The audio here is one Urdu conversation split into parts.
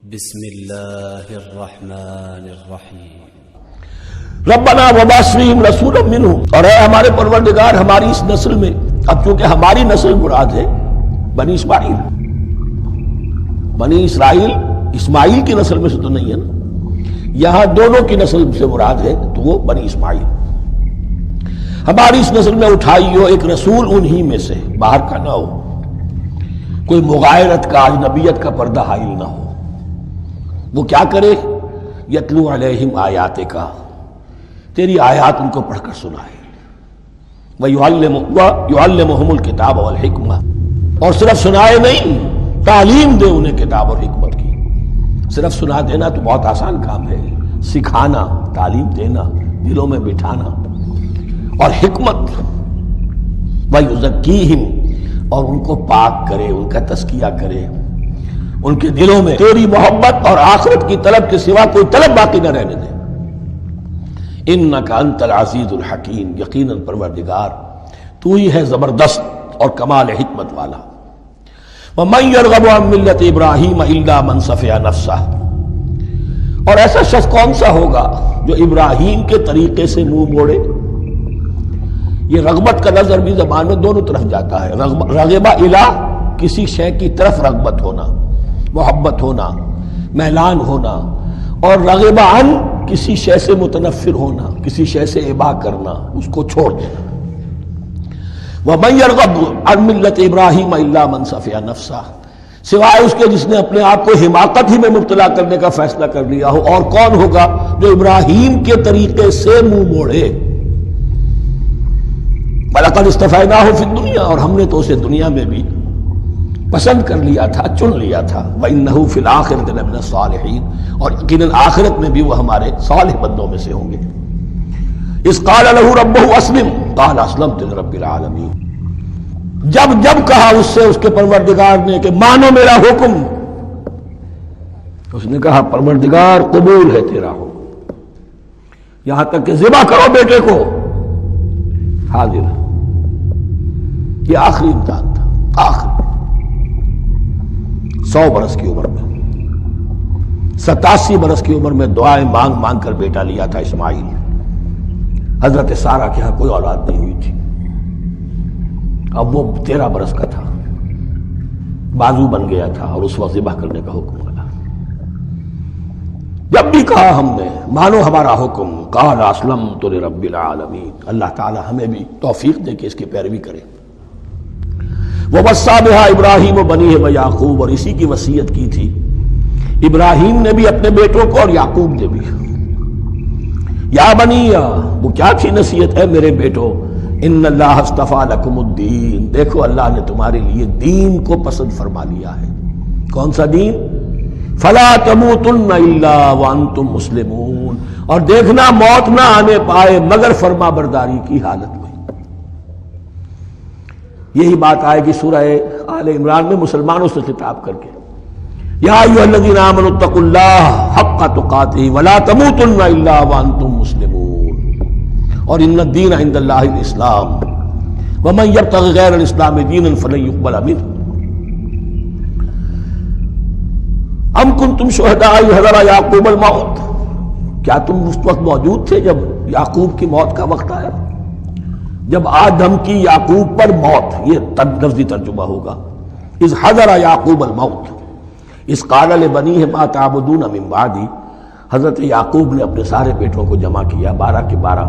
بسم اللہ الرحمن الرحیم۔ ربنا وبعث فیہم رسولا منہم، اور اے ہمارے پروردگار ہماری اس نسل میں، اب چونکہ ہماری نسل مراد ہے بنی اسماعیل، بنی اسرائیل اسماعیل کی نسل میں سے تو نہیں ہے نا، یہاں دونوں کی نسل سے مراد ہے تو وہ بنی اسماعیل، ہماری اس نسل میں اٹھائی ہو ایک رسول انہی میں سے، باہر کا نہ ہو، کوئی مغایرت کا اجنبیت کا پردہ حائل نہ ہو، وہ کیا کرے؟ یتلو علیہم آیاتک، تیری آیات ان کو پڑھ کر سنائے، وَيُعَلِّمُهُمُ الْكِتَابَ وَالْحِکْمَةَ، اور صرف سنائے نہیں، تعلیم دے انہیں کتاب اور حکمت کی۔ صرف سنا دینا تو بہت آسان کام ہے، سکھانا، تعلیم دینا، دلوں میں بٹھانا، اور حکمت، وَيُزَكِّيهِمْ، اور ان کو پاک کرے، ان کا تزکیہ کرے، ان کے دلوں میں تیری محبت اور آخرت کی طلب کے سوا کوئی طلب باقی نہ رہنے دے۔ انک انت العزیز الحکیم، یقیناً پروردگار تو ہی ہے زبردست اور کمال حکمت والا۔ ومن یرغب عن ملت ابراہیم الا من صفی نفسہ، اور ایسا شخص کون سا ہوگا جو ابراہیم کے طریقے سے منہ موڑے؟ یہ رغبت کا لفظ عربی زبان میں دونوں طرف جاتا ہے، رغبہ الی، کسی شے کی طرف رغبت ہونا، محبت ہونا، میلان ہونا، اور رغبہ عن، کسی شے سے متنفر ہونا، کسی شے سے ابا کرنا، اس کو چھوڑ دینا۔ وَمَن يَرْغَبُ عَن مِلَّةِ إِبْرَاهِيمَ إِلَّا مَن صَفِیَ نَفْسَهُ، سوائے اس کے جس نے اپنے آپ کو حماقت ہی میں مبتلا کرنے کا فیصلہ کر لیا ہو، اور کون ہوگا جو ابراہیم کے طریقے سے منہ موڑے؟ وَلَقَدِ اصْطَفَيْنَاهُ فِي الدُّنْيَا، اور ہم نے تو اسے دنیا میں بھی پسند کر لیا تھا، چن لیا تھا۔ وَإِنَّهُ فِي الْآخِرَةِ لَمِنَ الصَّالِحِينَ، اور یقیناً آخرت میں بھی وہ ہمارے صالح بندوں میں سے ہوں گے۔ اِذْ قَالَ لَهُ رَبُّهُ أَسْلِمْ قَالَ أَسْلَمْتُ لِرَبِّ الْعَالَمِينَ، جب کہا اس سے اس کے پروردگار نے کہ مانو میرا حکم، اس نے کہا پروردگار قبول ہے تیرا حکم، یہاں تک کہ ذبح کرو بیٹے کو، حاضر۔ یہ آخری امتحان تھا، آخری 100 برس کی عمر میں، 87 برس کی عمر میں دعائیں مانگ مانگ کر بیٹا لیا تھا اسماعیل۔ حضرت سارہ کے ہاں کوئی اولاد نہیں ہوئی تھی، اب وہ 13 برس کا تھا، بازو بن گیا تھا، اور اس وقت ذبح کرنے کا حکم ملا۔ جب بھی کہا ہم نے مانو ہمارا حکم، قال اسلمت لرب العالمین، اللہ تعالی ہمیں بھی توفیق دے کہ اس کی پیروی کریں۔ وَوَصَّىٰ بِهَا إِبْرَاهِيمُ بَنِيهِ وَيَعْقُوبُ، اور اسی کی وصیت کی تھی ابراہیم نے بھی اپنے بیٹوں کو اور یعقوب نے بھی۔ یا بنی، وہ کیا تھی نصیحت؟ ہے میرے بیٹو، ان اللہ اصطفیٰ لکم الدین، دیکھو اللہ نے تمہارے لیے دین کو پسند فرما لیا ہے۔ کون سا دین؟ فلا تموتن الا وانتم مسلمون، اور دیکھنا موت نہ آنے پائے مگر فرما برداری کی حالت میں۔ یہی بات آئے گی سورہ آل عمران میں مسلمانوں سے خطاب کر کے، یا ایھا الذین آمنوا اتقوا اللہ حق تقاتہ ولا تموتن الا وانتم مسلمون، اور ان الدین عند اللہ الاسلام ومن یبتغ غیر الاسلام دینا فلن یقبل منہ۔ ام کنتم شہداء اذ حضر یعقوب الموت، کیا تم اس وقت موجود تھے جب یعقوب کی موت کا وقت آیا؟ جب آدم کی یعقوب پر موت، یہ لفظی ترجمہ ہوگا، اذ حضر یعقوب الموت اذ قال لبنیہ ما تعبدون من بعدی، حضرت یعقوب نے اپنے سارے بیٹوں کو جمع کیا، 12 کے 12،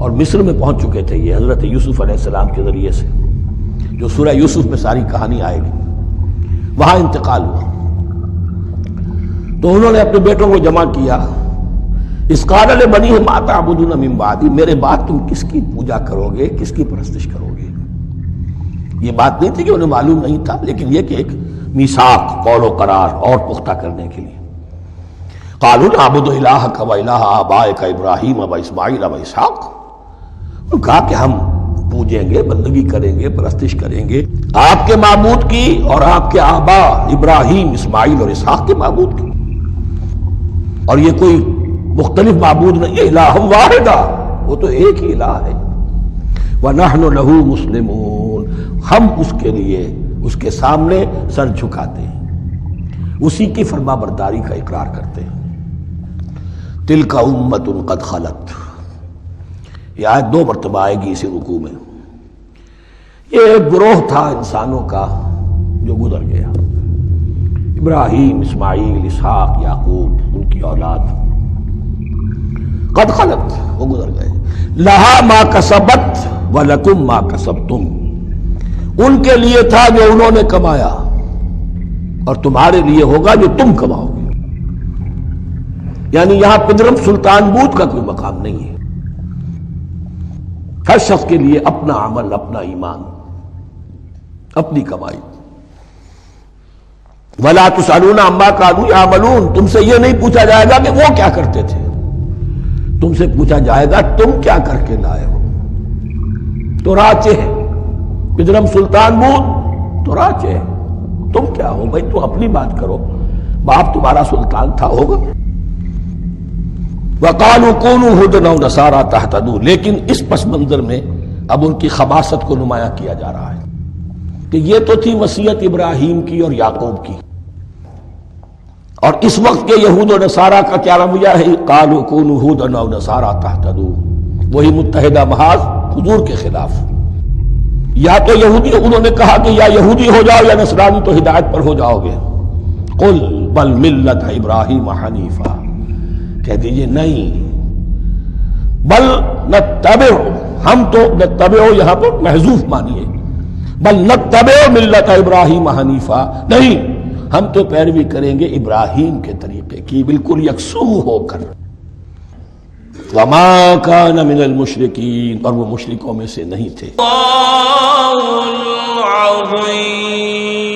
اور مصر میں پہنچ چکے تھے یہ حضرت یوسف علیہ السلام کے ذریعے سے، جو سورہ یوسف میں ساری کہانی آئے گی، وہاں انتقال ہوا، تو انہوں نے اپنے بیٹوں کو جمع کیا، اس قال لبنیہ ما تعبدون من بعدی، میرے بعد تم کس کی پوجا کرو گے، کس کی پرستش کرو گے؟ یہ بات نہیں تھی کہ انہیں معلوم نہیں تھا، لیکن یہ کہ ایک میثاق، قول و قرار اور پختہ کرنے کے لیے۔ قالوا نعبد الہک و الہ آبائک ابراہیم و اسماعیل و اسحاق، انہوں نے کہا کہ ہم پوجیں گے، بندگی کریں گے، پرستش کریں گے آپ کے معبود کی اور آپ کے آبا ابراہیم، اسماعیل اور اسحاق کے معبود کی، اور یہ کوئی مختلف معبود نہیں ہے، الہ واحدہ، وہ تو ایک ہی الہ ہے۔ وَنَحْنُ لَهُ مُسْلِمُونَ، ہم اس کے لیے، اس کے سامنے سر جھکاتے ہیں۔ اسی کی فرما برداری کا اقرار کرتے ہیں۔ تلک امت قد خلت، یہ آیت 2 مرتبہ آئے گی اسی رکوع میں۔ یہ ایک گروہ تھا انسانوں کا جو گزر گیا، ابراہیم، اسماعیل، اسحاق، یعقوب، ان کی اولاد قد خلت، وہ گزر گئے۔ لہا ما کسبت ولکم ما کسبتم، ان کے لیے تھا جو انہوں نے کمایا اور تمہارے لیے ہوگا جو تم کماؤ گے۔ یعنی یہاں پدرم سلطان بود کا کوئی مقام نہیں ہے، ہر شخص کے لیے اپنا عمل، اپنا ایمان، اپنی کمائی۔ وَلَا تُسْأَلُونَ عَمَّا كَانُوا يَعْمَلُونَ، تم سے یہ نہیں پوچھا جائے گا کہ وہ کیا کرتے تھے، تم سے پوچھا جائے گا تم کیا کر کے لائے ہو۔ تو راچے ہے پدرم سلطان بود، تو راچے ہے، تم کیا ہو بھائی، تو اپنی بات کرو، باپ تمہارا سلطان تھا ہوگا۔ وَقَالُوا كُونُوا هُودًا أَوْ نَصَارَىٰ تَهْتَدُوا، لیکن اس پس منظر میں اب ان کی خباثت کو نمایاں کیا جا رہا ہے کہ یہ تو تھی وصیت ابراہیم کی اور یعقوب کی، اور اس وقت کے یہود و نصارہ کا کیا رویہ ہے؟ قَالُوا كُونُوا هُودًا أَوْ نَصَارَىٰ تَهْتَدُوا، وہی متحدہ محاذ حضور کے خلاف۔ یا تو یہودی انہوں نے کہا کہ یا یہودی ہو جاؤ یا نصرانی تو ہدایت پر ہو جاؤ گے۔ قل بل ملت ابراہیم حنیفا، کہہ دیجئے نہیں، بل نتبع، ہم تو نتبع یہاں پر محذوف مانیے، بل نتبع ملت ابراہیم حنیفا، نہیں ہم تو پیروی کریں گے ابراہیم کے طریقے کی، بالکل یکسو ہو کر۔ وما كان من المشرکین، اور وہ مشرکوں میں سے نہیں تھے۔ اللہ العظیم۔